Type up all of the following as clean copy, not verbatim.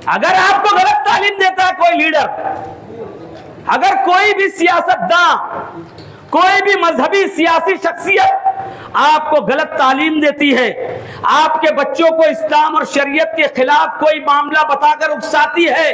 अगर आपको गलत तालीम देता है कोई लीडर, अगर कोई भी सियासतदान, कोई भी मजहबी सियासी शख्सियत आपको गलत तालीम देती है, आपके बच्चों को इस्लाम और शरीयत के खिलाफ कोई मामला बताकर उकसाती है,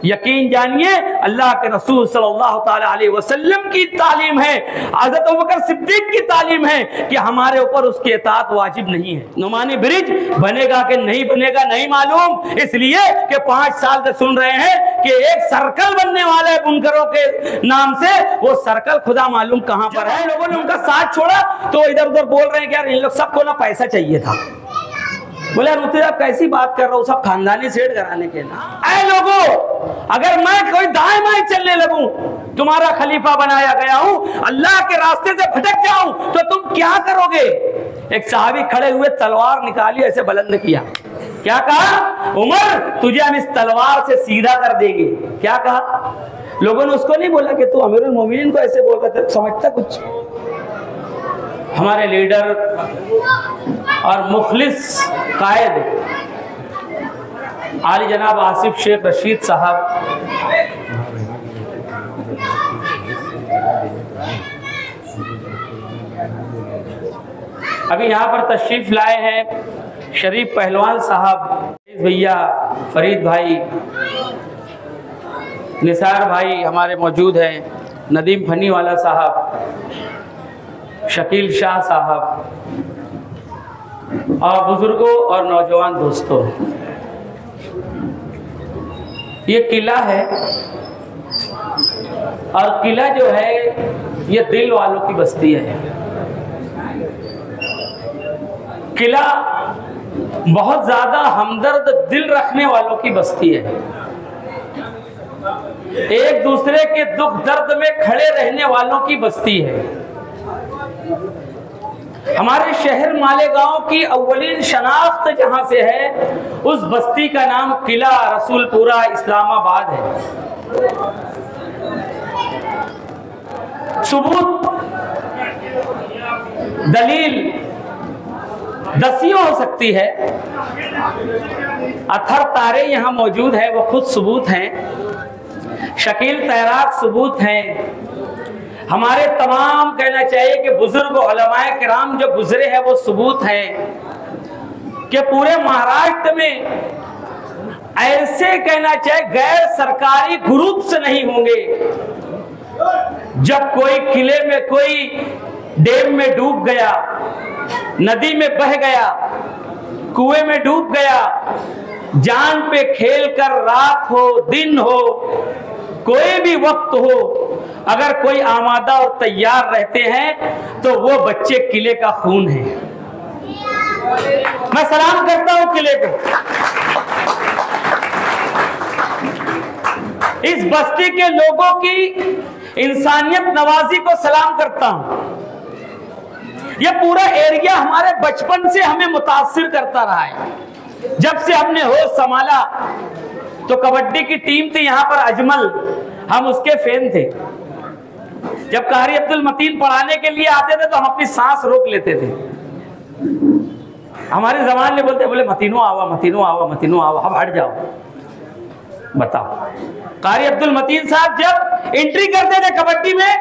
यकीन जानिए अल्लाह के रसूल सल्लल्लाहु ताला अलैहि वसल्लम की तालीम है, हज़रत अबू बकर सिद्दीक की तालीम है कि हमारे ऊपर उसकी इताअत वाजिब नहीं है। नुमानी ब्रिज बनेगा कि नहीं बनेगा नहीं मालूम, इसलिए कि 5 साल से सुन रहे हैं कि एक सर्कल बनने वाला है बुनकरों के नाम से, वो सर्कल खुदा मालूम कहां पर है। लोगों ने उनका साथ छोड़ा तो इधर उधर बोल रहे हैं कि यार इन लोग सबको ना पैसा चाहिए था। बोले रुते आप कैसी बात कर रहे हो, सब खानदानी सेट कराने के ना। ऐ लोगों, अगर मैं कोई दाएं बाएं चलने लगूं, तुम्हारा खलीफा बनाया गया हूं, अल्लाह के रास्ते से भटक जाऊं तो तुम क्या करोगे? एक सहाबी खड़े हुए तलवार निकाली, ऐसे बुलंद किया, क्या कहा? उमर तुझे हम इस तलवार से सीधा कर देंगे। क्या कहा? लोगों ने उसको नहीं बोला कि तू अमीरुल मोमिनीन को ऐसे बोल रहा था, समझता कुछ? हमारे लीडर और मुखलिस कायद आली जनाब आसिफ शेख रशीद साहब अभी यहाँ पर तशरीफ लाए हैं। शरीफ पहलवान साहब, भैया, फरीद भाई, निसार भाई हमारे मौजूद हैं, नदीम फनी वाला साहब, शकील शाह साहब और बुजुर्गों और नौजवान दोस्तों, ये किला है और किला जो है ये दिल वालों की बस्ती है। किला बहुत ज्यादा हमदर्द दिल रखने वालों की बस्ती है, एक दूसरे के दुख दर्द में खड़े रहने वालों की बस्ती है। हमारे शहर मालेगांव की अव्वलीन शनाख्त जहां से है, उस बस्ती का नाम किला रसूलपुरा इस्लामाबाद है। सबूत, दलील दसियों हो सकती है, अथर तारे यहाँ मौजूद है, वो खुद सबूत हैं, शकील तैराक सबूत हैं, हमारे तमाम कहना चाहिए कि बुजुर्ग उलमाए किराम जो गुजरे हैं वो सबूत हैं कि पूरे महाराष्ट्र में ऐसे कहना चाहिए गैर सरकारी ग्रुप्स नहीं होंगे। जब कोई किले में, कोई डैम में डूब गया, नदी में बह गया, कुएं में डूब गया, जान पे खेल कर रात हो दिन हो, कोई भी वक्त हो, अगर कोई आमादा और तैयार रहते हैं तो वो बच्चे किले का खून है। मैं सलाम करता हूं किले को, इस बस्ती के लोगों की इंसानियत नवाजी को सलाम करता हूं। ये पूरा एरिया हमारे बचपन से हमें मुतासिर करता रहा है। जब से हमने होश संभाला तो कबड्डी की टीम थी यहाँ पर अजमल, हम उसके फैन थे। जब कारी अब्दुल मतीन पढ़ाने के लिए आते थे तो हम अपनी सांस रोक लेते थे। हमारे जबान में बोलते, बोले मतीनो आवा, मतीनो आवा, मतीनो आवा, अब हट जाओ। बताओ, कारी अब्दुल मतीन साहब जब एंट्री करते थे कबड्डी में,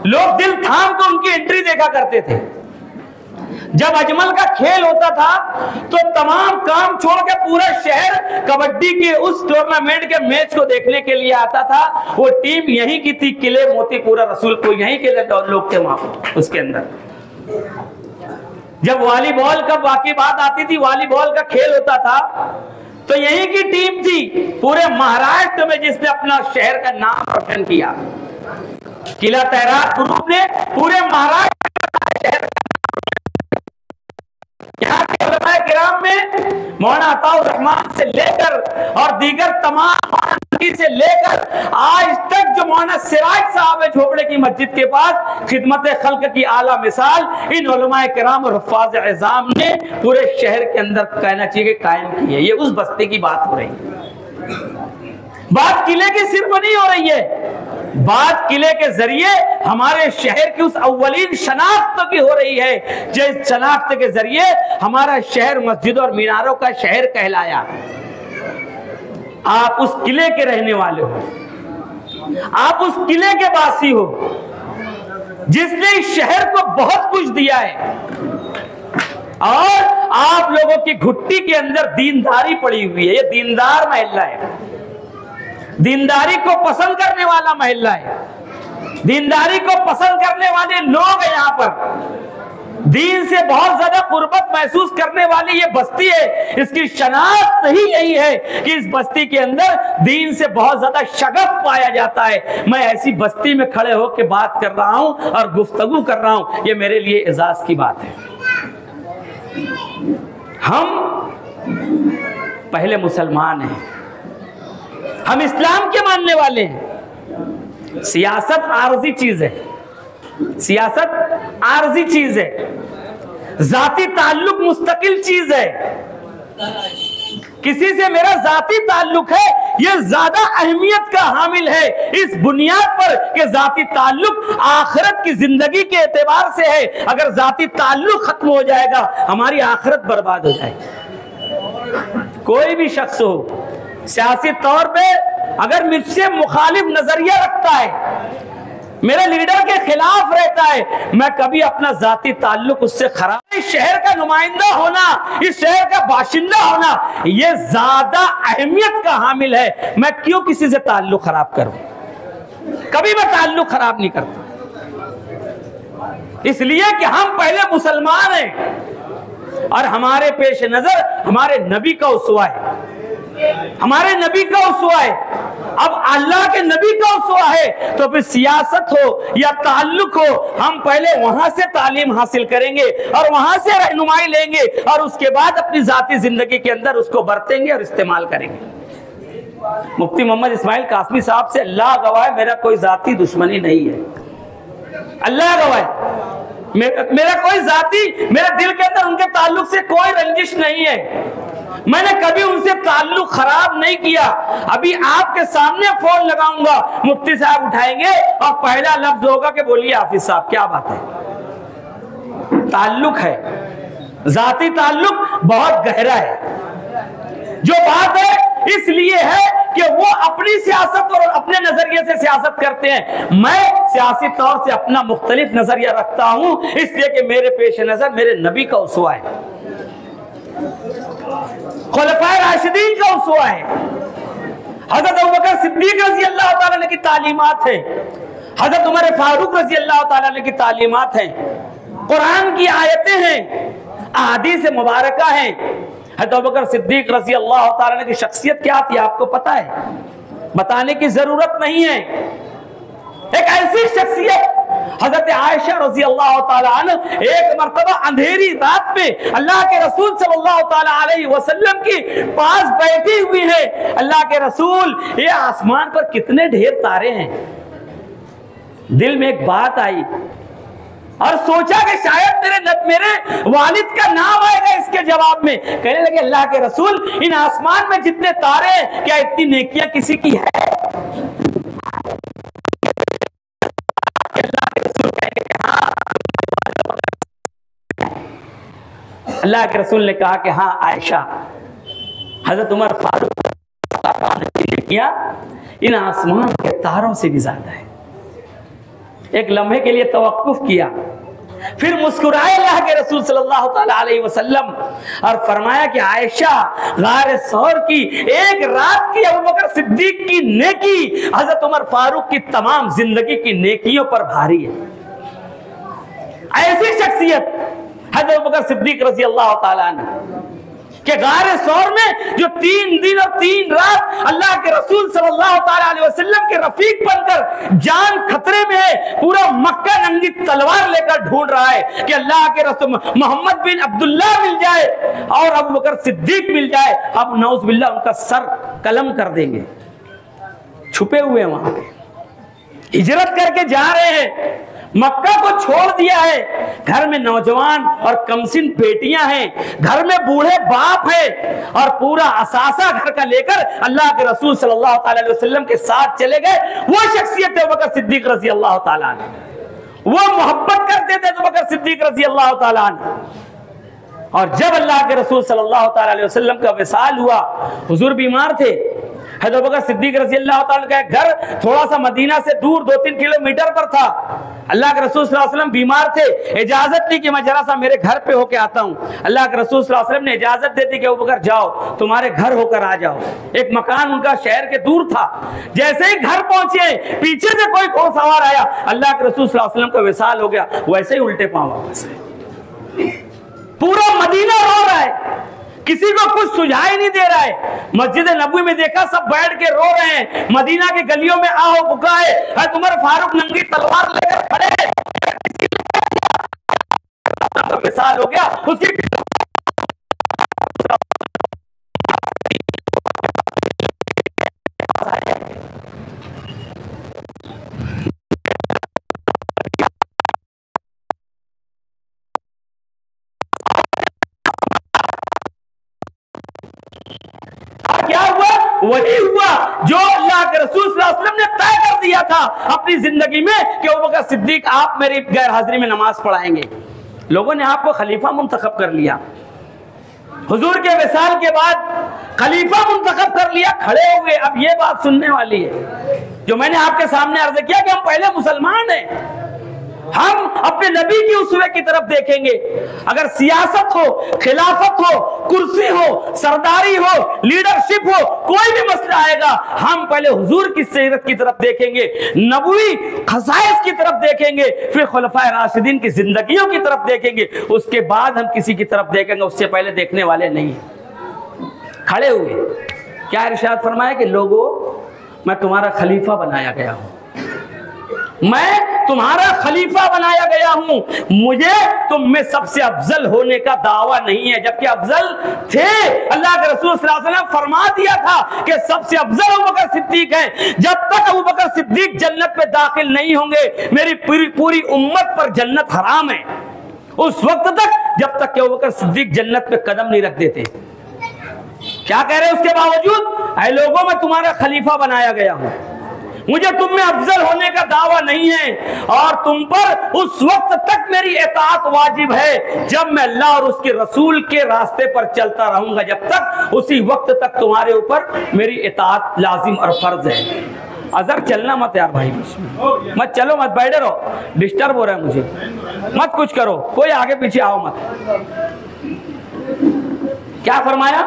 लोग दिल थाम को उनकी एंट्री देखा करते थे। जब अजमल का खेल होता था तो तमाम काम छोड़ के पूरा शहर कबड्डी के उस टूर्नामेंट के मैच को देखने के लिए आता था। वो टीम यहीं की थी, किले मोतीपुरा रसूलपुर, यहीं के लोग थे वहां उसके अंदर। जब वॉलीबॉल का बाकी बात आती थी, वॉलीबॉल का खेल होता था तो यहीं की टीम थी पूरे महाराष्ट्र में जिसने अपना शहर का नाम रोशन किया। किला तैराक ग्रुप ने पूरे महाराष्ट्र शहर, यहाँ के उलमाए किराम में मौलाना अताउर रहमान से लेकर और दीगर तमाम से लेकर आज तक जो मौलाना सिराज साहब है झोपड़े की मस्जिद के पास, खिदमत खल्क की आला मिसाल इन उलमाए किराम और हुफ्फाज़ एज़ाम ने पूरे शहर के अंदर कहना चाहिए कायम की है। ये उस बस्ती की बात हो रही है, बात किले की सिर्फ नहीं हो रही है, बात किले के जरिए हमारे शहर की उस अव्वलीन शनाख्त की हो रही है, जिस शनाख्त के जरिए हमारा शहर मस्जिद और मीनारों का शहर कहलाया। आप उस किले के रहने वाले हो, आप उस किले के वासी हो जिसने इस शहर को बहुत कुछ दिया है, और आप लोगों की घुट्टी के अंदर दीनदारी पड़ी हुई है। ये दीनदार महल्ला है, दीनदारी को पसंद करने वाला महल्ला है, दीनदारी को पसंद करने वाले लोग हैं। यहाँ पर दीन से बहुत ज्यादा कुर्बत महसूस करने वाली ये बस्ती है। इसकी शनाख्त ही यही है कि इस बस्ती के अंदर दीन से बहुत ज्यादा शगफ पाया जाता है। मैं ऐसी बस्ती में खड़े होकर बात कर रहा हूं और गुफ्तगू कर रहा हूं, ये मेरे लिए एजाज की बात है। हम पहले मुसलमान हैं, हम इस्लाम के मानने वाले हैं। सियासत आर्जी चीज है, सियासत आर्जी चीज है, जाती ताल्लुक मुस्तकिल चीज है। किसी से मेरा जाती ताल्लुक है, यह ज्यादा अहमियत का हामिल है इस बुनियाद पर कि जाती ताल्लुक आखिरत की जिंदगी के एतबार से है। अगर जाती ताल्लुक खत्म हो जाएगा, हमारी आखिरत बर्बाद हो जाएगी। कोई भी शख्स हो, सियासी तौर पे अगर मुझसे मुखालिफ नजरिया रखता है, मेरे लीडर के खिलाफ रहता है, मैं कभी अपना जाती ताल्लुक उससे खराब। इस शहर का नुमाइंदा होना, इस शहर का बाशिंदा होना, यह ज्यादा अहमियत का हामिल है। मैं क्यों किसी से ताल्लुक खराब करूं? कभी मैं ताल्लुक खराब नहीं करता, इसलिए कि हम पहले मुसलमान हैं और हमारे पेश नजर हमारे नबी का उसवा है, हमारे नबी का उसवा है। अब अल्लाह के नबी का उसवा है तो फिर सियासत हो या ताल्लुक हो, हम पहले वहां से तालीम हासिल करेंगे और वहां से रहनुमाई लेंगे और उसके बाद अपनी जाती जिंदगी के अंदर उसको बरतेंगे और इस्तेमाल करेंगे। मुफ्ती मोहम्मद इस्माइल कासमी साहब से अल्लाह गवाह मेरा कोई जाती दुश्मनी नहीं है, अल्लाह गवाह मेरा कोई जाती, मेरे दिल के अंदर उनके ताल्लुक से कोई रंजिश नहीं है। मैंने कभी उनसे ताल्लुक खराब नहीं किया। अभी आपके सामने फोन लगाऊंगा, मुफ्ती साहब उठाएंगे और पहला लफ्ज होगा कि बोलिए हाफिज साहब क्या बात है। ताल्लुक है, जाती ताल्लुक बहुत गहरा है। जो बात है इसलिए है कि वो अपनी सियासत और अपने नजरिए से सियासत करते हैं, मैं सियासी तौर से अपना मुख्तलिफ नजरिया रखता हूं, इसलिए कि मेरे पेश नजर मेरे नबी का उसवा है, खुलफाए राशिदीन का उसवा है, हजरत अबू बकर सिद्दीक रज़ी अल्लाह तआला अन्हु की तालीमात है, हजरत उमर फारूक रज़ी अल्लाह तआला अन्हु की तालीमात है, कुरान की आयतें हैं, अहादीस मुबारका हैं। हजरत अबू बकर सिद्दीक रज़ी अल्लाह तआला अन्हु की शख्सियत क्या थी आपको पता है, बताने की जरूरत नहीं है। एक ऐसी शख्सियत हजरत आयशा रज़ी अल्लाह तआला अन्हा एक मर्तबा अंधेरी रात में अल्लाह के रसूल सल्लल्लाहु तआला अलैहि वसल्लम की पास बैठी हुई है। अल्लाह के रसूल, ये आसमान पर कितने ढेर तारे हैं। दिल में एक बात आई और सोचा कि शायद मेरे वालिद का नाम आएगा इसके जवाब में। कहने लगे अल्लाह के रसूल, इन आसमान में जितने तारे हैं, क्या इतनी नेकियां किसी की है? अल्लाह के रसूल ने कहा कि हाँ आयशा, हजरत उमर फारूक नेकियां इन आसमान के तारों से भी ज्यादा है। एक लम्हे के लिए तवक्कुफ किया, फिर मुस्कुराए अल्लाह के रसूल सल्लल्लाहु अलैहि वसल्लम और फरमाया कि आयशा, गार सौर की एक रात की अबू बकर सिद्दीक की नेकी हजरत उमर फारूक की तमाम जिंदगी की नेकियों पर भारी है। ऐसी शख्सियत हजरत अबू बकर सिद्दीक रज़ी अल्लाह तआला अन्हु के गारे सौर में जो 3 दिन और 3 रात अल्लाह के रसूल सल्लल्लाहु अलैहि वसल्लम के रफीक बनकर जान खतरे में है, पूरा मक्का नंगी तलवार लेकर ढूंढ रहा है कि अल्लाह के रसूल मोहम्मद बिन अब्दुल्ला मिल जाए और अबू बकर सिद्दीक मिल जाए, अब नौज बिल्लाह उनका सर कलम कर देंगे। छुपे हुए वहां पे हिजरत करके जा रहे हैं, मक्का को छोड़ दिया है, घर में नौजवान और कमसिन बेटियां हैं, घर में बूढ़े बाप हैं और पूरा असासा घर का लेकर अल्लाह के रसूल सल्लल्लाहु अलैहि वसल्लम के साथ चले गए। वो शख्सियत अबू बकर सिद्दीक रज़ी अल्लाह तआला अन्हु, वो मोहब्बत करते थे अबू बकर सिद्दीक रज़ी अल्लाह तआला अन्हु। और जब अल्लाह के रसूल सल्लल्लाहु अलैहि वसल्लम का विसाल हुआ, हुजूर बीमार थे, हज़रत अबू बकर सिद्दीक रज़ी अल्लाह ताला का घर थोड़ा सा मदीना से दूर 2-3 किलोमीटर पर था। अल्लाह के रसूल सल्लल्लाहु अलैहि वसल्लम बीमार थे, इजाजत दी कि मैं जरा सा मेरे घर पे होके आता हूँ। अल्लाह के रसूल सल्लल्लाहु अलैहि वसल्लम ने इजाजत दे दी कि अबू बकर जाओ, तुम्हारे घर होकर आ जाओ। एक मकान उनका शहर के दूर था। जैसे ही घर पहुंचे, पीछे से कोई घोड़सवार आया, अल्लाह के रसूल सल्लल्लाहु अलैहि वसल्लम का विसाल हो गया, वैसे ही उल्टे पांव वापस। पूरा मदीना रो रहा है, किसी को कुछ सुझाई नहीं दे रहा है। मस्जिद नबवी में देखा सब बैठ के रो रहे हैं। मदीना के गलियों में आओ बुकाए, उमर फारूक नंगी तलवार लेकर खड़े, मिसाल हो गया उसकी। क्या हुआ? वही हुआ जो अल्लाह के रसूल सल्लल्लाहु अलैहि वसल्लम ने तय कर दिया था अपनी जिंदगी में कि अबू बकर सिद्दीक आप मेरी गैर हाजिरी में नमाज पढ़ाएंगे। लोगों ने आपको खलीफा मुंतखब कर लिया, हुजूर के विसाल के बाद खलीफा मुंतखब कर लिया, खड़े हुए। अब ये बात सुनने वाली है जो मैंने आपके सामने अर्ज किया कि हम पहले मुसलमान हैं, हम अपने नबी की उसवे की तरफ देखेंगे। अगर सियासत हो, खिलाफत हो, कुर्सी हो, सरदारी हो, लीडरशिप हो, कोई भी मसला आएगा, हम पहले हुजूर की सीरत की तरफ देखेंगे, नबवी खसाइस की तरफ देखेंगे, फिर खुलफाए राशिदीन की जिंदगियों की तरफ देखेंगे, उसके बाद हम किसी की तरफ देखेंगे, उससे पहले देखने वाले नहीं। खड़े हुए क्या इरशाद फरमाया कि लोगों, मैं तुम्हारा खलीफा बनाया गया हूं, मैं तुम्हारा खलीफा बनाया गया हूं। मुझे तुम में सबसे अफजल होने का दावा नहीं है, जबकि अफजल थे। अल्लाह के रसूल सल्लल्लाहु अलैहि वसल्लम फरमा दिया था कि सबसे अफजल अबू बकर सिद्दीक है। जब तक अबू बकर सिद्दीक जन्नत में दाखिल नहीं होंगे, मेरी पूरी उम्मत पर जन्नत हराम है। उस वक्त तक जब तक कि अबू बकर सिद्दीक जन्नत में कदम नहीं रख देते। क्या कह रहे हैं उसके बावजूद? ऐ लोगों, मैं तुम्हारा खलीफा बनाया गया हूं, मुझे तुम में अफजल होने का दावा नहीं है, और तुम पर उस वक्त तक मेरी इताअत वाजिब है जब मैं अल्लाह और उसके रसूल के रास्ते पर चलता रहूंगा। जब तक उसी वक्त तक तुम्हारे ऊपर मेरी इताअत लाजिम और फर्ज है। अजर चलना मत यार भाई, मत चलो, मत बैठे रहो, डिस्टर्ब हो रहा है मुझे, मत कुछ करो, कोई आगे पीछे आओ मत। क्या फरमाया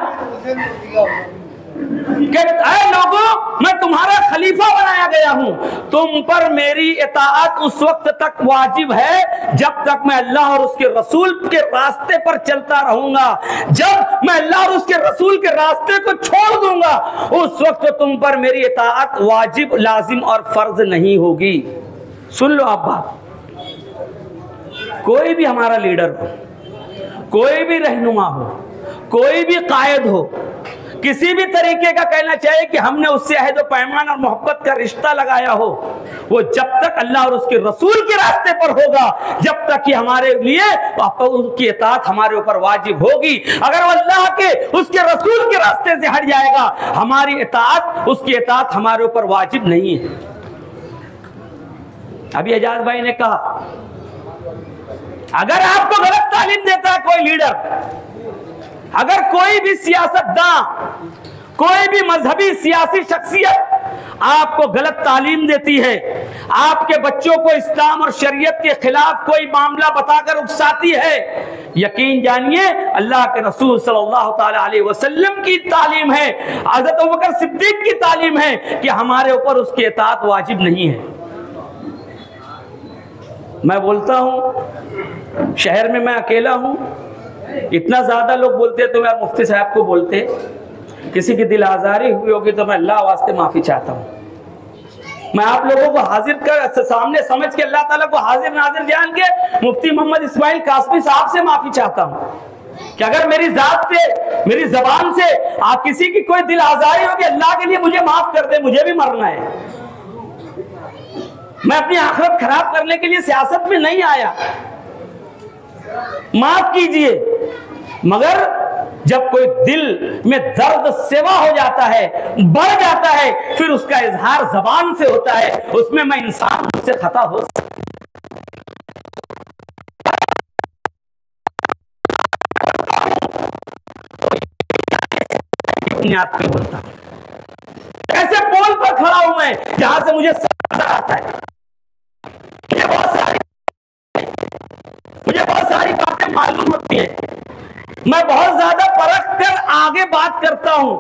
कि ऐ लोगों, मैं तुम्हारा खलीफा बनाया गया हूं, तुम पर मेरी इताअत उस वक्त तक वाजिब है जब तक मैं अल्लाह और उसके रसूल के रास्ते पर चलता रहूंगा। जब मैं अल्लाह और उसके रसूल के रास्ते को छोड़ दूंगा, उस वक्त तुम पर मेरी इताअत वाजिब, लाजिम और फर्ज नहीं होगी। सुन लो आप बात, कोई भी हमारा लीडर हो, कोई भी रहनुमा हो, कोई भी कायद हो, किसी भी तरीके का कहना चाहिए कि हमने उससे अहद पैमान और मोहब्बत का रिश्ता लगाया हो, वो जब तक अल्लाह और उसके रसूल के रास्ते पर होगा, जब तक कि हमारे लिए उसकी इताअत हमारे ऊपर वाजिब होगी। अगर वो अल्लाह के उसके रसूल के रास्ते से हट जाएगा, हमारी इताअत, उसकी इताअत हमारे ऊपर वाजिब नहीं है। अभी एजाज भाई ने कहा, अगर आपको गलत तालीम देता है कोई लीडर, अगर कोई भी सियासतदान, कोई भी मजहबी सियासी शख्सियत आपको गलत तालीम देती है, आपके बच्चों को इस्लाम और शरीयत के खिलाफ कोई मामला बताकर उकसाती है, यकीन जानिए अल्लाह के रसूल सल्लल्लाहु ताला अलैहि वसल्लम की तालीम है, हज़रत अबू बकर सिद्दीक की तालीम है कि हमारे ऊपर उसकी इताअत वाजिब नहीं है। मैं बोलता हूं, शहर में मैं अकेला हूं, इतना ज्यादा लोग बोलते तो यार मुफ्ती साहब को बोलते, किसी की दिल आजारी हुई होगी तो मैं अल्लाह वास्ते माफी चाहता हूं। मैं आप लोगों को हाजिर कर सामने समझ के, अल्लाह ताला को हाजिर नाजिर जान के मुफ्ती मोहम्मद इस्माइल कासमी साहब से माफी चाहता हूं कि अगर मेरी जात से, मेरी जबान से आप किसी की कोई दिल आजारी होगी, अल्लाह के लिए मुझे माफ कर दे, मुझे भी मरना है। मैं अपनी आखिरत खराब करने के लिए सियासत में नहीं आया, माफ कीजिए। मगर जब कोई दिल में दर्द सेवा हो जाता है, बढ़ जाता है, फिर उसका इजहार जबान से होता है, उसमें मैं इंसान से खता हो अपने आप पे बोलता। खड़ा हूं मैं जहां से मुझे आता है, मुझे बहुत सारी बातें मालूम होती है, मैं बहुत ज्यादा परख कर आगे बात करता हूं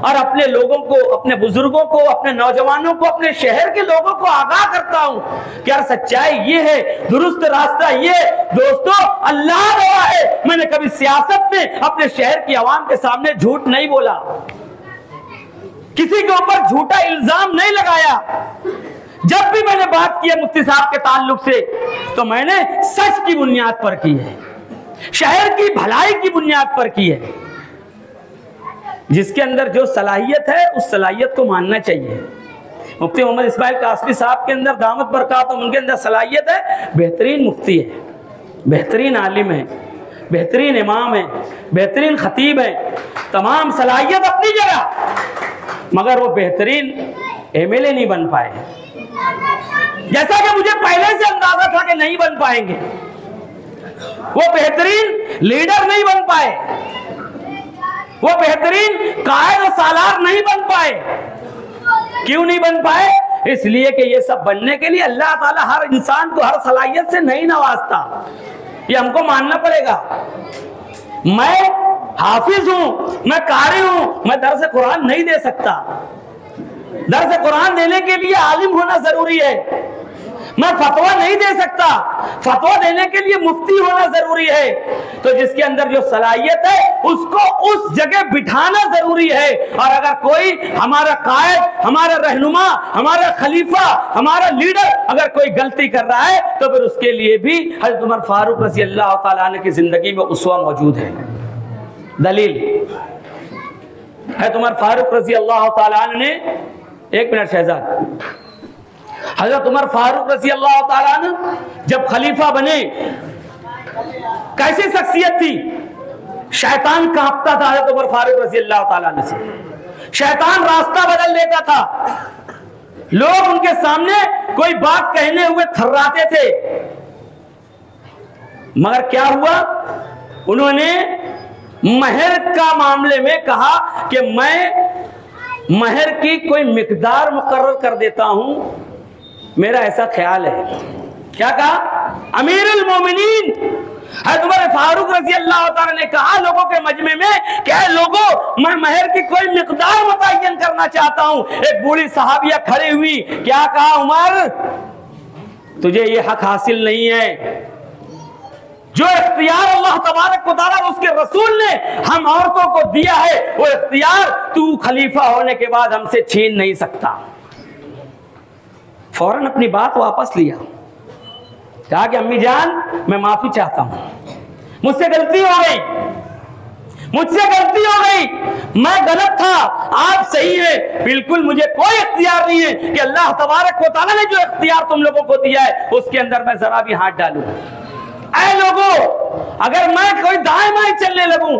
और अपने लोगों को, अपने बुजुर्गों को, अपने नौजवानों को, अपने शहर के लोगों को आगाह करता हूं कि यार सच्चाई ये है, दुरुस्त रास्ता ये। दोस्तों अल्लाह गवाह है, मैंने कभी सियासत में अपने शहर की आवाम के सामने झूठ नहीं बोला, किसी के ऊपर झूठा इल्जाम नहीं लगाया। जब भी मैंने बात की है मुफ्ती साहब के ताल्लुक से तो मैंने सच की बुनियाद पर की है, शहर की भलाई की बुनियाद पर की है। जिसके अंदर जो सलाहियत है उस सलाहियत को मानना चाहिए। मुफ्ती मोहम्मद इस्माइल कासमी साहब के अंदर दामत बरकात, उनके अंदर सलाहियत है, बेहतरीन मुफ्ती है, बेहतरीन आलिम है, बेहतरीन इमाम है, बेहतरीन खतीब है, तमाम सलाहियत अपनी जगह, मगर वो बेहतरीन एमएलए नहीं बन पाए, जैसा कि मुझे पहले से अंदाजा था कि नहीं बन पाएंगे। वो बेहतरीन लीडर नहीं बन पाए, वो बेहतरीन कायद और सालार नहीं बन पाए। क्यों नहीं बन पाए? इसलिए कि ये सब बनने के लिए अल्लाह ताला हर इंसान को हर सलाहियत से नहीं नवाजता, ये हमको मानना पड़ेगा। मैं हाफिज हूं, मैं कारी हूं, मैं दर्स कुरान नहीं दे सकता। दर्स कुरान देने के लिए आलिम होना जरूरी है। मैं फतवा नहीं दे सकता, फतवा देने के लिए मुफ्ती होना जरूरी है। तो जिसके अंदर जो सलाहियत है उसको उस जगह बिठाना जरूरी है। और अगर कोई हमारा कायद, हमारा रहनुमा, हमारा खलीफा, हमारा लीडर अगर कोई गलती कर रहा है तो फिर उसके लिए भी हज़रत उमर फारूक रज़ी अल्लाह तआला अन्हु की जिंदगी में उसवा मौजूद है। दलील हज़रत उमर फारूक रज़ी अल्लाह तआला अन्हु ने, एक मिनट शहजाद, हजरत उमर फारूक रज़ी अल्लाह तआला अन्हु जब खलीफा बने, कैसी शख्सियत थी? शैतान कांपता था हजरत उमर फारूक रज़ी अल्लाह तआला अन्हु से, शैतान रास्ता बदल देता था, लोग उनके सामने कोई बात कहने हुए थर्राते थे। मगर क्या हुआ? उन्होंने महर का मामले में कहा कि मैं महर की कोई मिकदार मुकर्रर कर देता हूं, मेरा ऐसा ख्याल है। क्या कहा? अमीरुल मोमिनीन हज़रत उमर फारूक रज़ी अल्लाह तआला ने कहा लोगों के मजमे में, क्या लोगों, मैं महर की कोई मिकदार मुतय्यन करना चाहता हूं। एक बूढ़ी सहाबिया खड़ी हुई, क्या कहा? उमर, तुझे ये हक हासिल नहीं है, जो इख्तियार अल्लाह तबारक व तआला उसके रसूल ने हम औरतों को दिया है, वो इख्तियार तू खलीफा होने के बाद हमसे छीन नहीं सकता। फौरन अपनी बात वापस लिया, कहा कि अम्मी जान, मैं माफी चाहता हूं, मुझसे गलती हो गई, मुझसे गलती हो गई, मैं गलत था, आप सही है। बिल्कुल मुझे कोई इख्तियार नहीं है कि अल्लाह तबारक व तआला ने जो इख्तियार तुम लोगों को दिया है उसके अंदर मैं जरा भी हाथ डालूं। ऐ लोगों, अगर मैं कोई दाएं बाएं चलने लगूं,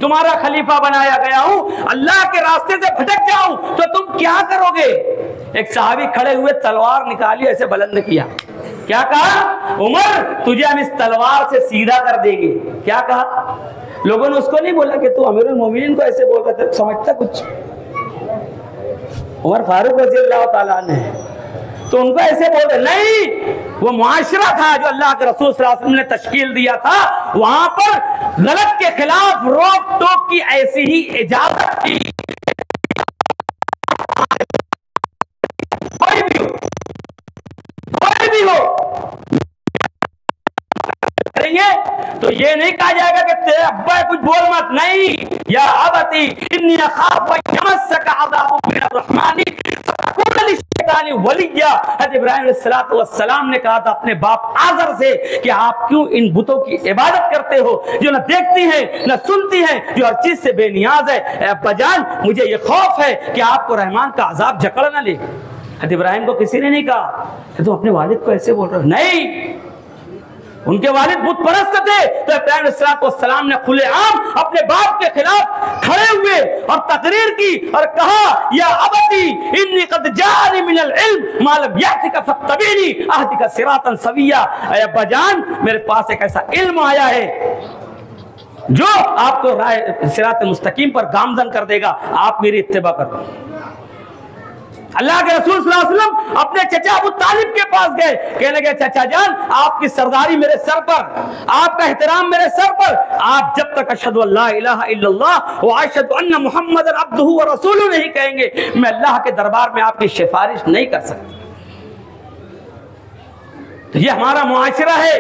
तुम्हारा खलीफा बनाया गया हूं, अल्लाह के रास्ते से भटक जाऊं तो तुम क्या करोगे? एक सहाबी खड़े हुए तलवार निकाली, ऐसे बुलंद किया, क्या कहा? उमर, तुझे हम इस तलवार से सीधा कर देंगे। क्या कहा? लोगों ने उसको नहीं बोला कि तू अमीरुल मोमिनीन को ऐसे बोल रहा था, समझता कुछ? उमर फारूक रज़ी अल्लाह तआला अन्हु तो उनको ऐसे बोल रहे नहीं, वो मुआशरा था जो अल्लाह के रसूल सल्लल्लाहु अलैहि वसल्लम ने तश्कील दिया था, वहां पर गलत के खिलाफ रोक टोक की ऐसी ही इजाजत थी। कोई भी हो करेंगे तो ये नहीं कहा जाएगा कि तेरे अब्बा कुछ बोल मत, नहीं, या अबती इन्नी अखाफु यमस्सका अज़ाबु मिनर रहमानी फतकुन लिशैतानी वलिया। हज़रत इब्राहीम अलैहिस्सलाम ने कहा था अपने बाप आज़र से कि आप क्यों इन बुतों की इबादत करते हो जो न देखती हैं न सुनती हैं, जो हर चीज से बेनियाज है। अब्बा जान, मुझे ये खौफ है कि आपको रहमान का अजाब जकड़ न ले। हज़रत इब्राहीम को किसी ने नहीं कहा कि तुम अपने वालिद को ऐसे बोल रहे हो, नहीं, उनके वालिद बुत परस्त थे, तो इब्राहीम अलैहिस्सलाम ने खुलेआम अपने बाप के खिलाफ खड़े हुए और तकरीर की और कहा, या अबती इन्नी कद जानी मिनल इल्म मा लम यातिका फत्तबीनी अहदिका सिरातन सविया। अब्बा जान, मेरे पास एक ऐसा इल्म आया है जो आपको राह सिरात मुस्तकीम पर गामजन कर देगा, आप मेरी इत्तिबा करो। अल्लाह के रसूल सल्लल्लाहु अलैहि वसल्लम अपने चचा अबू तालिब के पास गए, कहने लगे चचा जान आपकी सरदारी मेरे सर पर, आपका एहतराम मेरे सर पर, आप जब तक अशहदु अल्ला इलाहा इल्लल्लाह व अशहदु अन्ना मुहम्मदन अब्दुहु व रसूलुहु नहीं कहेंगे, मैं अल्लाह के दरबार में आपकी सिफारिश नहीं कर सकता। तो ये हमारा मुआशरा है,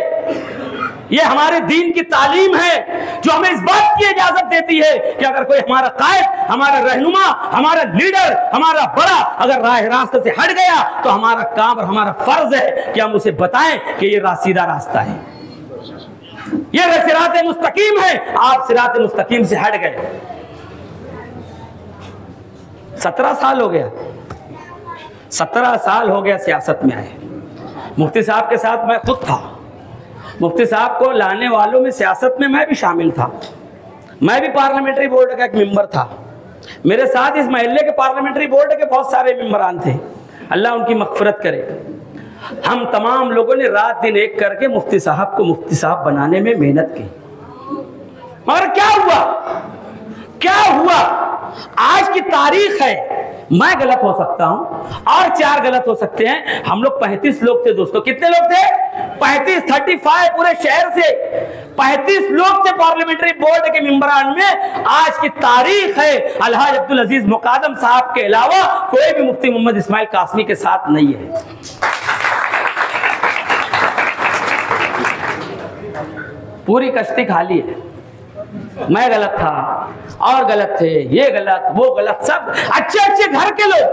ये हमारे दीन की तालीम है जो हमें इस बात की इजाजत देती है कि अगर कोई हमारा कायद, हमारा रहनुमा, हमारा लीडर, हमारा बड़ा अगर राह रास्ते से हट गया तो हमारा काम और हमारा फर्ज है कि हम उसे बताएं कि ये सीधा रास्ता है, ये सिरात मुस्तकीम है, आप सिरात मुस्तकीम से हट गए। 17 साल हो गया, 17 साल हो गया सियासत में आए। मुफ्ती साहब के साथ मैं खुद था, मुफ्ती साहब को लाने वालों में सियासत में मैं भी शामिल था, मैं भी पार्लियामेंट्री बोर्ड का एक मेंबर था, मेरे साथ इस महल्ले के पार्लियामेंट्री बोर्ड के बहुत सारे मेंबरान थे, अल्लाह उनकी मगफिरत करे। हम तमाम लोगों ने रात दिन एक करके मुफ्ती साहब को मुफ्ती साहब बनाने में मेहनत की, मगर क्या हुआ, क्या हुआ? आज की तारीख है, मैं गलत हो सकता हूं और 4 गलत हो सकते हैं। हम लोग 35 लोग थे दोस्तों, कितने लोग थे? 35 पूरे शहर से 35 लोग थे पार्लियामेंट्री बोर्ड के मेंबरान में। आज की तारीख है अलहाज अब्दुल अजीज मुकादम साहब के अलावा कोई भी मुफ्ती मोहम्मद इस्माइल कासमी के साथ नहीं है। पूरी कश्ती खाली है। मैं गलत था और गलत थे, ये गलत वो गलत, सब अच्छे अच्छे घर के लोग,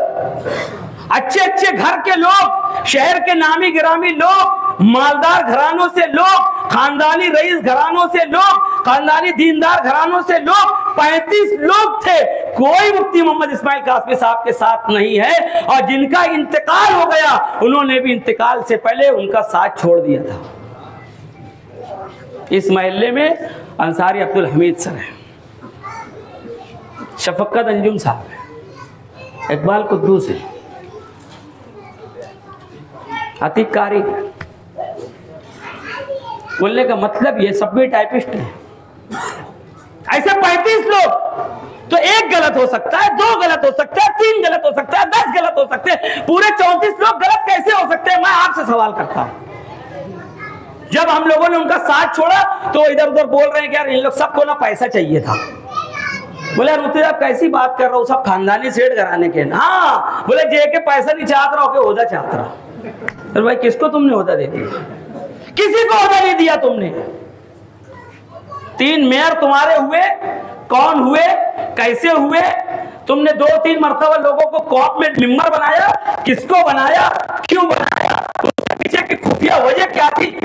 अच्छे अच्छे घर के लोग, शहर के नामी गिरामी लोग, मालदार घरानों से लोग, खानदानी रईस घरानों से लोग, खानदानी दीनदार घरानों से लोग, 35 लोग थे। कोई मुफ्ती मोहम्मद इस्माइल कासमी साहब के साथ नहीं है, और जिनका इंतकाल हो गया उन्होंने भी इंतकाल से पहले उनका साथ छोड़ दिया था। इस महल्ले में अंसारी अब्दुल हमीद सर है, शफकत अंजुम साहब है, इकबाल कुद्दूस है, अतीक कारी। बोलने का मतलब ये सब भी टाइपिस्ट है। ऐसे 35 लोग, तो एक गलत हो सकता है, 2 गलत हो सकता है, 3 गलत हो सकता है, 10 गलत हो सकते हैं, पूरे 34 लोग गलत कैसे हो सकते हैं? मैं आपसे सवाल करता हूं। जब हम लोगों ने उनका साथ छोड़ा तो इधर उधर बोल रहे हैं कि यार इन लोग सबको ना पैसा चाहिए था। बोले रुते आप कैसी बात कर रहे हो, सब खानदानी सेठ घराने के। हाँ, बोले जे के पैसा नहीं चाहता रहा, ओहदा चाहता रहा। तो भाई किसको तुमने ओहदा दे दिया? किसी को ओहदा नहीं दिया तुमने। 3 मेयर तुम्हारे हुए, कौन हुए, कैसे हुए? तुमने 2-3 मरतबा लोगों को कॉप में मेंबर बनाया, किसको बनाया, क्यों बनाया, उसके पीछे की खुफिया वजह क्या थी?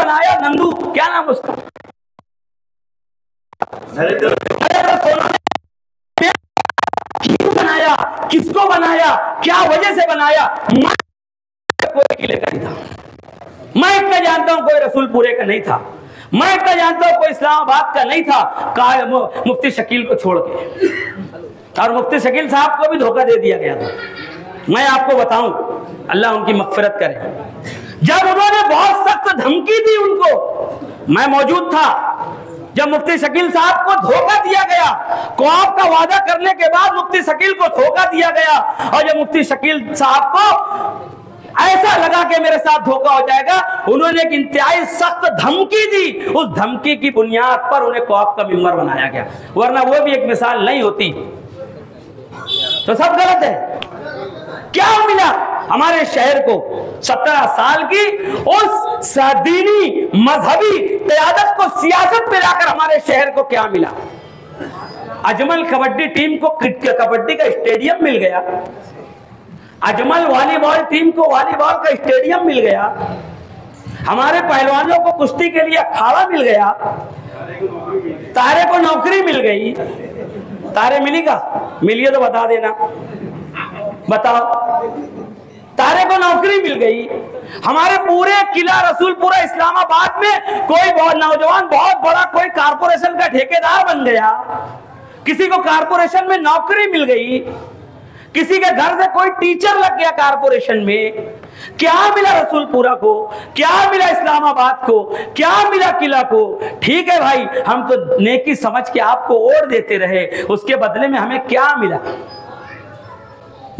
बनाया नंदू, क्या नाम उसका, क्यों बनाया, किसको बनाया, क्या वजह से बनाया? कोई किले का नहीं था। मैं इतना जानता हूं कोई रसूलपुरे का नहीं था, मैं इतना जानता हूं कोई इस्लामाबाद का नहीं था, मुफ्ती शकील को छोड़ के। और मुफ्ती शकील साहब को भी धोखा दे दिया गया था। मैं आपको बताऊं, अल्लाह उनकी मगफिरत करे। जब उन्होंने बहुत सख्त धमकी दी उनको, मैं मौजूद था जब मुफ्ती शकील साहब को धोखा दिया गया, कॉप का वादा करने के बाद मुफ्ती शकील को धोखा दिया गया, और जब मुफ्ती शकील साहब को ऐसा लगा कि मेरे साथ धोखा हो जाएगा, उन्होंने एक इंतहाई सख्त धमकी दी। उस धमकी की बुनियाद पर उन्हें कॉप का मेंबर बनाया गया, वरना वो भी एक मिसाल नहीं होती। तो सब गलत है। क्या मिला हमारे शहर को? 17 साल की उस दीनी मजहबी क़यादत को सियासत में लाकर हमारे शहर को क्या मिला? अजमल कबड्डी टीम को कबड्डी का स्टेडियम मिल गया, अजमल वॉलीबॉल टीम को वॉलीबॉल का स्टेडियम मिल गया, हमारे पहलवानों को कुश्ती के लिए अखाड़ा मिल गया, तारे को नौकरी मिल गई। तारे मिली का? मिली है तो बता देना, बताओ। तारे को नौकरी मिल गई। हमारे पूरे किला रसूलपुरा इस्लामाबाद में कोई बहुत नौजवान बहुत बड़ा कोई कारपोरेशन का ठेकेदार बन गया, किसी को कारपोरेशन में नौकरी मिल गई, किसी के घर से कोई टीचर लग गया कारपोरेशन में। क्या मिला रसूलपुरा को, क्या मिला इस्लामाबाद को, क्या मिला किला को? ठीक है भाई, हम तो नेकी समझ के आपको ओढ़ देते रहे, उसके बदले में हमें क्या मिला?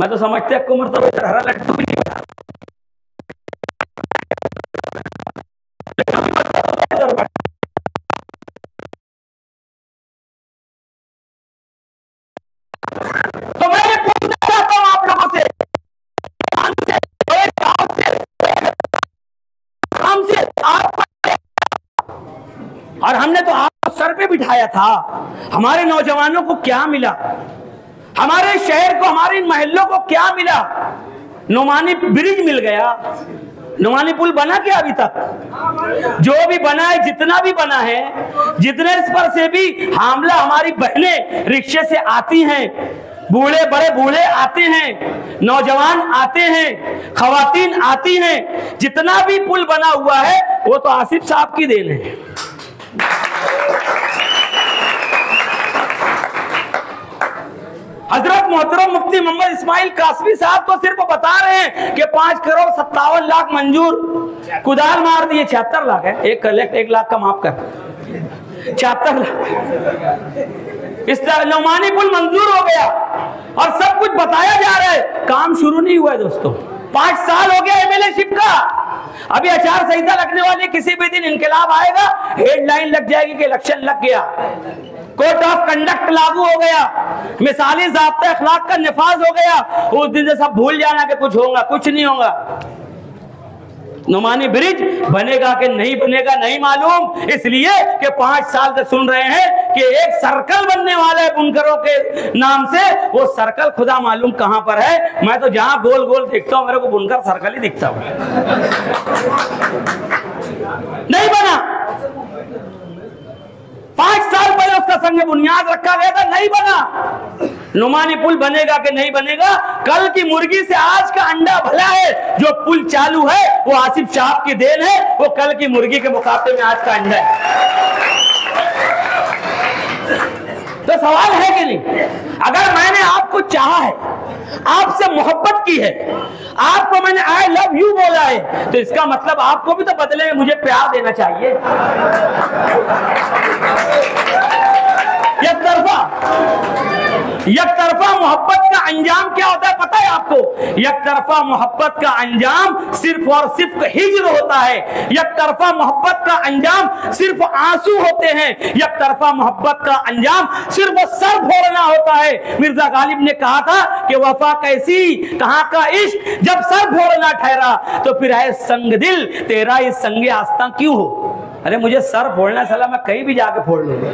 मैं तो समझते एक उम्र तो हरा लड्डू भी नहीं बना। तो मैं ये पूछना चाहता हूं आप लोगों से, और हमने तो आपको सर पे बिठाया था। हमारे नौजवानों को क्या मिला, हमारे शहर को, हमारे महल्लों को क्या मिला? नुमानी ब्रिज मिल गया, नुमानी पुल बना क्या अभी तक? जो भी बना है, जितना भी बना है, जितने इस पर से भी हामला हमारी बहनें रिक्शे से आती हैं, बूढ़े बड़े बूढ़े आते हैं, नौजवान आते हैं, खवातीन आती हैं, जितना भी पुल बना हुआ है वो तो आसिफ साहब की देन है। हजरत मोहतरम मुफ्ती मोहम्मद इस्माइल कासमी साहब तो सिर्फ बता रहे हैं कि 5,57,00,000 मंजूर, कुदाल मार दिए 76 लाख है, 1 लाख का माफ कर 76 लाख। इस नुमानी पुल मंजूर हो गया और सब कुछ बताया जा रहा है, काम शुरू नहीं हुआ है दोस्तों। 5 साल हो गया एमएलए शिप का, अभी आचार संहिता लगने वाली, किसी भी दिन इनकलाब आएगा, हेडलाइन लग जाएगी कि इलेक्शन लग गया, कोड ऑफ कंडक्ट लागू हो गया, मिसाली ज़ाब्ता अखलाक का निफाज हो गया। उस दिन से सब भूल जाना कि कुछ होगा, कुछ नहीं होगा। नुमानी ब्रिज बनेगा कि नहीं बनेगा नहीं मालूम, इसलिए कि 5 साल से सुन रहे हैं कि एक सर्कल बनने वाला है बुनकरों के नाम से। वो सर्कल खुदा मालूम कहां पर है। मैं तो जहां गोल गोल देखता हूं मेरे को बुनकर सर्कल ही दिखता हूं। नहीं बना, 5 साल पहले उसका संग बुनियाद रखा गया था, नहीं बना। नुमानी पुल बनेगा कि नहीं बनेगा, कल की मुर्गी से आज का अंडा भला है। जो पुल चालू है वो आसिफ साहब की देन है, वो कल की मुर्गी के मुकाबले में आज का अंडा है। तो सवाल है कि नहीं, अगर मैंने आपको चाहा है, आपसे मोहब्बत की है, आपको मैंने आई लव यू बोला है, तो इसका मतलब आपको भी तो बदले में मुझे प्यार देना चाहिए। यकतरफा मोहब्बत का अंजाम क्या होता है पता है आपको? यकतरफा मोहब्बत का अंजाम सिर्फ और सिर्फ हिज्र होता है। यकतरफा मोहब्बत का अंजाम सिर्फ आंसू होते हैं। यकतरफा मोहब्बत का अंजाम सिर्फ सर फोड़ना होता है। मिर्जा गालिब ने कहा था कि वफा कैसी कहां का इश्क जब सर फोड़ना ठहरा, तो फिर है संग दिल तेरा ये संगे आस्था क्यों हो? अरे मुझे सर फोड़ना, साला मैं कहीं भी जाके फोड़ लूंगा,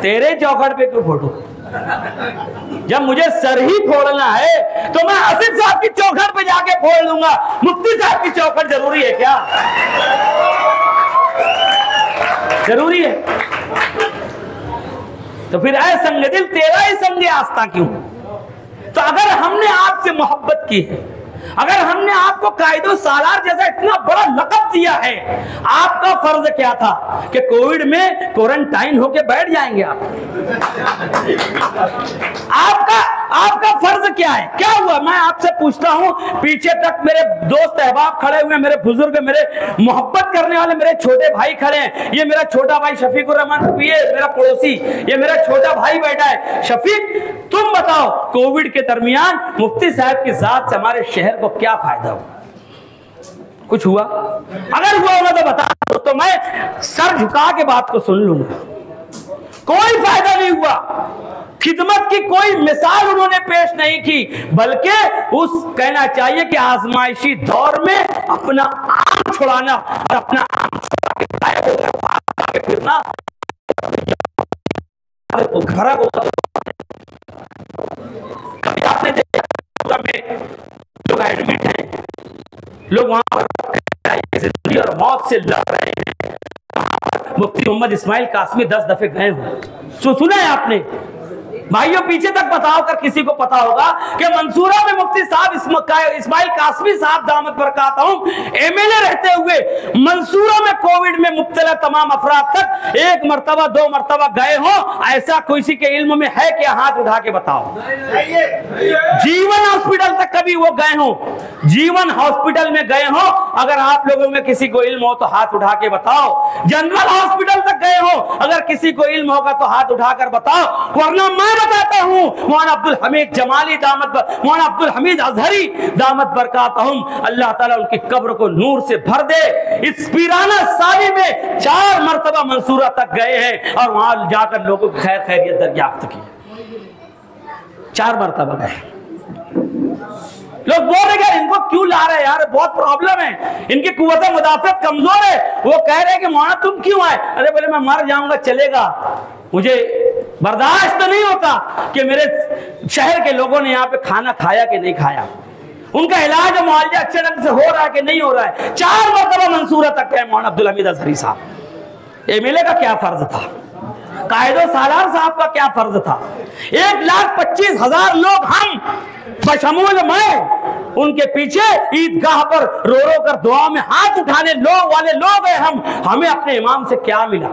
तेरे चौखट पे क्यों फोड़ू? जब मुझे सर ही फोड़ना है तो मैं आसिफ साहब की चौखट पे जाके फोड़ लूंगा। मुफ्ती साहब की चौखट जरूरी है क्या? जरूरी है? तो फिर ऐ संग दिल तेरा ही संगे आस्था क्यों? तो अगर हमने आपसे मोहब्बत की है, अगर हमने आपको कायदो सालार जैसा इतना बड़ा लक़ब दिया है, आपका फर्ज क्या था कि कोविड में क्वारंटाइन होके बैठ जाएंगे आप? आपका फर्ज क्या है? क्या हुआ? मैं आपसे पूछता हूं, पीछे तक मेरे दोस्त अहबाब खड़े हुए, मेरे बुजुर्ग, मेरे मोहब्बत करने वाले मेरे छोटे भाई खड़े हैं। ये मेरा छोटा भाई शफीकुर रहमान पिए, मेरा पड़ोसी, ये मेरा छोटा भाई बैठा है। शफीक, तुम बताओ, कोविड के दरमियान मुफ्ती साहब की जात से हमारे शहर को क्या फायदा हुआ? कुछ हुआ? अगर हुआ होगा तो बता दो, तो मैं सर झुका के बात को सुन लूंगा। कोई फायदा नहीं हुआ, खिदमत की कोई मिसाल उन्होंने पेश नहीं की, बल्कि उस कहना चाहिए कि आजमाइशी दौर में अपना आम छुड़ाना और अपना आम छुड़ा के फिरना घरा को। कभी आपने देखा में लोग एडमिट हैं, लोग वहां पर जिंदगी और मौत से लड़ रहे हैं, मुफ्ती मोहम्मद इस्माइल कासमी 10 दफे गए हुए। सुना है आपने? भाइयों पीछे तक बताओ कर किसी को पता होगा कि मंसूरा में मुफ्ती साहब इस्माइल कासमी साहब दामत बरकातहू एमएलए रहते हुए मंसूरा में कोविड में मुब्तला तमाम अफराद तक 1 मरतबा 2 मरतबा गए हो? ऐसा किसी के इल्म में है क्या? हाथ उठा के बताओ। जीवन हॉस्पिटल तक कभी वो गए हो, जीवन हॉस्पिटल में गए हो, अगर आप लोगों में किसी को इल्म हो तो हाथ उठा के बताओ। जनरल हॉस्पिटल तक गए हो, अगर किसी को इल्म होगा तो हाथ उठाकर बताओ, वरना मैं बताता हूं। मौलाना अब्दुल हमीद जमाली मौलाना अब्दुल हमीद अजहरी दामत बरकातहुम, अल्लाह ताला उनकी कब्र को नूर से भर दे, इस पीराना साली में 4 मरतबा मंसूरा तक गए हैं और वहां जाकर लोगों को खैर खैरियत दरियाफ्त की। 4 मरतबा गए। लोग बोल रहे हैं इनको क्यों ला रहे हैं यार, बहुत प्रॉब्लम है, इनकी कुव्वत मुदाफत कमजोर है। वो कह रहे हैं कि मौलाना तुम क्यों आए? अरे बोले मैं मर जाऊंगा चलेगा, मुझे बर्दाश्त तो नहीं होता कि मेरे शहर के लोगों ने यहाँ पे खाना खाया कि नहीं खाया, उनका इलाज और मुआवजा अच्छे ढंग से हो रहा है कि नहीं हो रहा है। 4 मरतबा मंसूरा तक है। मौलाना अब्दुल हमीद अजहरी साहब, एमएलए का क्या फर्ज था, कायदो सालार साहब का क्या फर्ज था? 1,25,000 लोग हम बशमूल मैं उनके पीछे ईदगाह पर रो रो कर दुआ में हाथ उठाने वाले लोग हैं हम। हमें अपने इमाम से क्या मिला?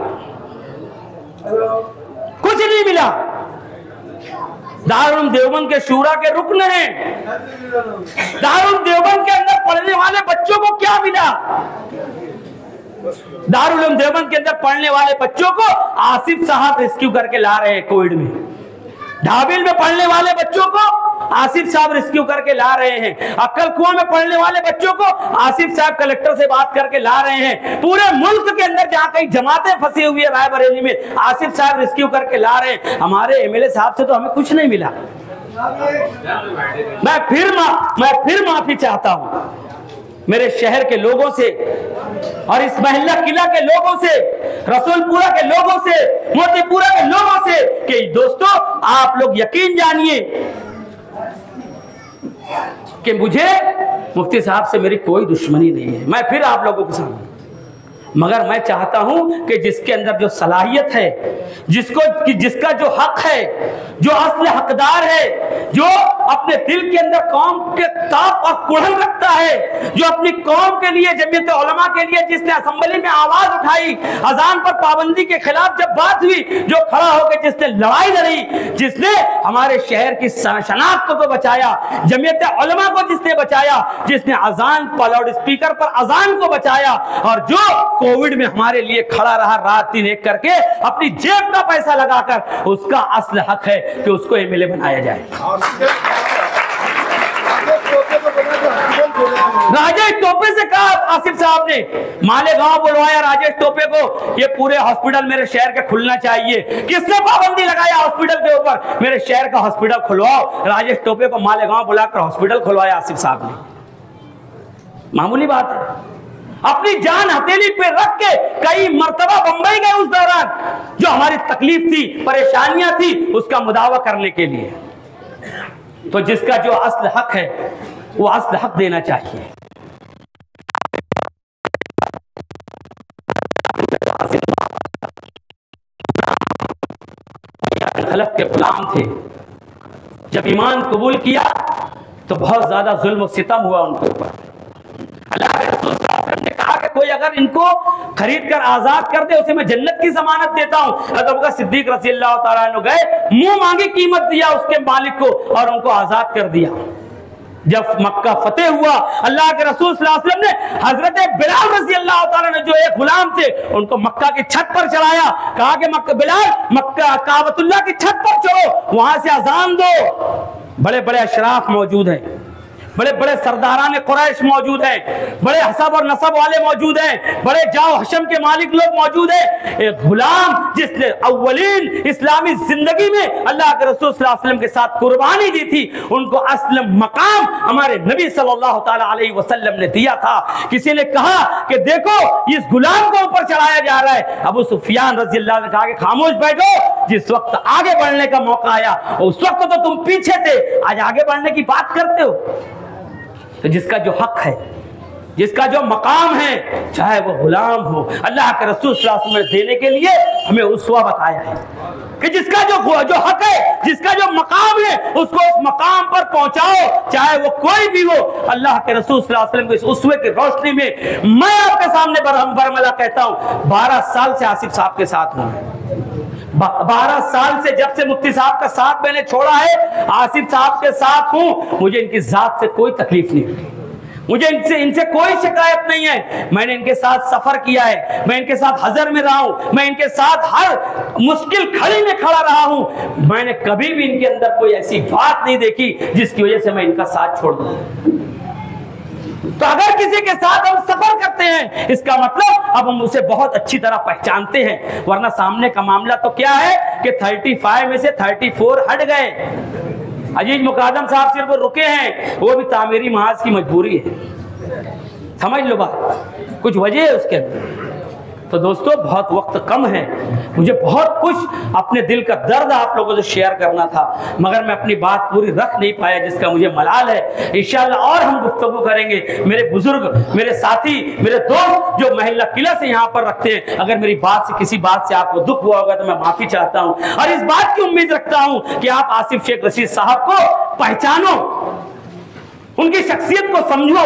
कुछ नहीं मिला। दारुल देवबंद के शूरा के रुकन हैं, दारुल देवबंद के अंदर पढ़ने वाले बच्चों को क्या मिला? दारुल देवबंद के अंदर पढ़ने वाले बच्चों को आसिफ साहब रेस्क्यू करके ला रहे हैं कोविड में। ढाबिल में पढ़ने वाले बच्चों को आसिफ साहब रेस्क्यू करके ला रहे हैं। अक्कल कुआं में पढ़ने वाले बच्चों को आसिफ साहब कलेक्टर से बात करके ला रहे हैं। पूरे मुल्क के अंदर जहां कहीं जमातें फंसी हुई है रायबरेली में, आसिफ साहब रेस्क्यू करके ला रहे हैं। हमारे एमएलए साहब से तो हमें कुछ नहीं मिला। मैं फिर माफी चाहता हूं मेरे शहर के लोगों से और इस महिला किला के लोगों से, रसूलपुरा के लोगों से, मोतीपुरा के लोगों से कि दोस्तों आप लोग यकीन जानिए कि मुझे मुफ्ती साहब से मेरी कोई दुश्मनी नहीं है। मैं फिर आप लोगों के सामने, मगर मैं चाहता हूं कि जिसके अंदर जो सलाहियत है, जिसका जो हक है, जो असल हकदार है, जो अपने दिल के अंदर कौम के ताप और कुढ़न रखता है, जो अपनी कौम के लिए, जमीयत उलमा के लिए जिसने असेंबली में आवाज उठाई, अजान पर पाबंदी के खिलाफ जब बात हुई, जो खड़ा होकर जिसने लड़ाई लड़ी, जिसने हमारे शहर की शनाख्त को बचाया, जमीयत उलमा को जिसने बचाया, जिसने अजान पर लाउड स्पीकर पर अजान को बचाया, और जो कोविड में हमारे लिए खड़ा रहा रात दिन एक करके अपनी जेब का पैसा लगाकर, उसका असल हक है कि उसको एमएलए बनाया जाए। राजेश टोपे से कहा आसिफ साहब ने, मालेगांव बुलवाया राजेश टोपे को, ये पूरे हॉस्पिटल मेरे शहर के खुलना चाहिए। किसने पाबंदी लगाया हॉस्पिटल के ऊपर? मेरे शहर का हॉस्पिटल खुलवाओ। राजेश टोपे को मालेगांव बुलाकर हॉस्पिटल खुलवाया आसिफ साहब ने। मामूली बात है। अपनी जान हथेली पे रख के कई मर्तबा बंबई गए उस दौरान, जो हमारी तकलीफ थी, परेशानियां थी, उसका मुदावा करने के लिए। तो जिसका जो असल हक है वो असल हक देना चाहिए। खलफ के गुलाम थे, जब ईमान कबूल किया तो बहुत ज्यादा जुल्म और सितम हुआ उनके ऊपर। अल्लाह के रसूल सल्लल्लाहु अलैहि वसल्लम ने कहा कि कोई अगर इनको खरीद कर आजाद कर दे उसे मैं जन्नत की जमानत देता हूं। अबू बकर सिद्दीक रज़ी अल्लाह तआला अन्हु गए, मुंह मांगी कीमत दिया उसके मालिक को और उनको आजाद कर दिया। जब मक्का फतेह हुआ, अल्लाह के रसूल सल्लल्लाहु अलैहि वसल्लम ने हजरत बिलाल रज़ी अल्लाह तआला ने, जो एक गुलाम थे, उनको मक्का की छत पर चढ़ाया। कहा कि बिलाल मक्का काबतुल्लाह की छत पर चढ़ो, वहां से अजान दो। बड़े बड़े अशराफ मौजूद हैं, बड़े बड़े सरदारान कुरैश मौजूद हैं, बड़े हसब और नसब वाले मौजूद हैं, बड़े जाओ हशम के मालिक लोग मौजूद हैं। एक गुलाम जिसने अव्वलीन इस्लामी जिंदगी में अल्लाह के रसूल सल्लल्लाहु अलैहि वसल्लम के साथ कुर्बानी दी थी, उनको असल मकाम हमारे नबी सल्लल्लाहु ताला अलैहि वसल्लम ने दिया था। किसी ने कहा कि देखो इस गुलाम को ऊपर चढ़ाया जा रहा है। अबू सुफियान रज़ी अल्लाह ने कहा कि खामोश बैठो, जिस वक्त आगे बढ़ने का मौका आया उस वक्त तो तुम पीछे थे, आज आगे बढ़ने की बात करते हो। तो जिसका जो हक है, जिसका जो मकाम है, चाहे वो गुलाम हो, अल्लाह के रसूल सल्लल्लाहु अलैहि वसल्लम देने के लिए हमें उसवा बताया है कि जिसका जो हक है, जिसका जो मकाम है, उसको उस मकाम पर पहुंचाओ, चाहे वो कोई भी हो। अल्लाह के रसूल सल्लल्लाहु अलैहि वसल्लम के इस उसवे की रोशनी में मैं आपके सामने बरमला कहता हूं, 12 साल से आसिफ साहब के साथ हूं। 12 साल से जब से मुफ्ती साहब का साथ मैंने छोड़ा है, आसिफ साहब के साथ हूं, मुझे इनकी जात से कोई तकलीफ नहीं हुई, मुझे इनसे कोई शिकायत नहीं है। मैंने इनके साथ सफर किया है, मैं इनके साथ हजर में रहा हूं, मैं इनके साथ हर मुश्किल खड़ी में खड़ा रहा हूं। मैंने कभी भी इनके अंदर कोई ऐसी बात नहीं देखी जिसकी वजह से मैं इनका साथ छोड़ दूं। तो अगर किसी के साथ हम सफर करते हैं, इसका मतलब अब हम उसे बहुत अच्छी तरह पहचानते हैं, वरना सामने का मामला तो क्या है कि 35 में से 34 हट गए। अजीज मुकादम साहब सिर्फ वो रुके हैं, वो भी तामीरी महाज की मजबूरी है, समझ लो बात, कुछ वजह है उसके अंदर। तो दोस्तों बहुत वक्त कम है, मुझे बहुत कुछ अपने दिल का दर्द आप लोगों से शेयर करना था, मगर मैं अपनी बात पूरी रख नहीं पाया, जिसका मुझे मलाल है। इंशाअल्लाह और हम गुफ्तगू करेंगे। मेरे बुजुर्ग, मेरे साथी, मेरे दोस्त जो महल्ला किला से यहाँ पर रखते हैं, अगर मेरी बात से किसी बात से आपको दुख हुआ होगा तो मैं माफी चाहता हूँ, और इस बात की उम्मीद रखता हूँ कि आप आसिफ शेख रशीद साहब को पहचानो, उनकी शख्सियत को समझो,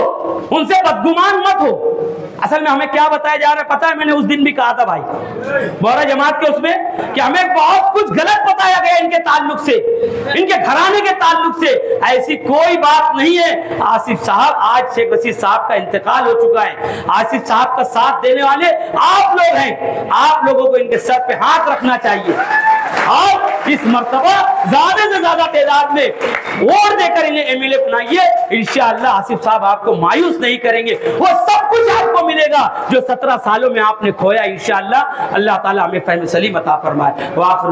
उनसे बदगुमान मत हो। असल में हमें क्या बताया जा रहा है पता है? मैंने उस दिन भी कहा था भाई बोरा जमात के उसमें कि हमें बहुत कुछ गलत बताया गया इनके ताल्लुक से, इनके घराने के ताल्लुक से। ऐसी कोई बात नहीं है। आसिफ साहब, आज शेख रशीद साहब का इंतकाल हो चुका है, आसिफ साहब का साथ देने वाले आप लोग हैं। आप लोगों को इनके सर पे हाथ रखना चाहिए और इस मर्तबा ज्यादा से ज्यादा तादाद में वोट देकर इन्हें एमएलए बनाइए। इंशाअल्लाह आसिफ साहब आपको मायूस नहीं करेंगे, वो सब कुछ आपको मिलेगा जो 17 सालों में आपने खोया। इंशाअल्लाह अल्लाह ताला हमें फहम सलीम अता फरमाए। व आखिर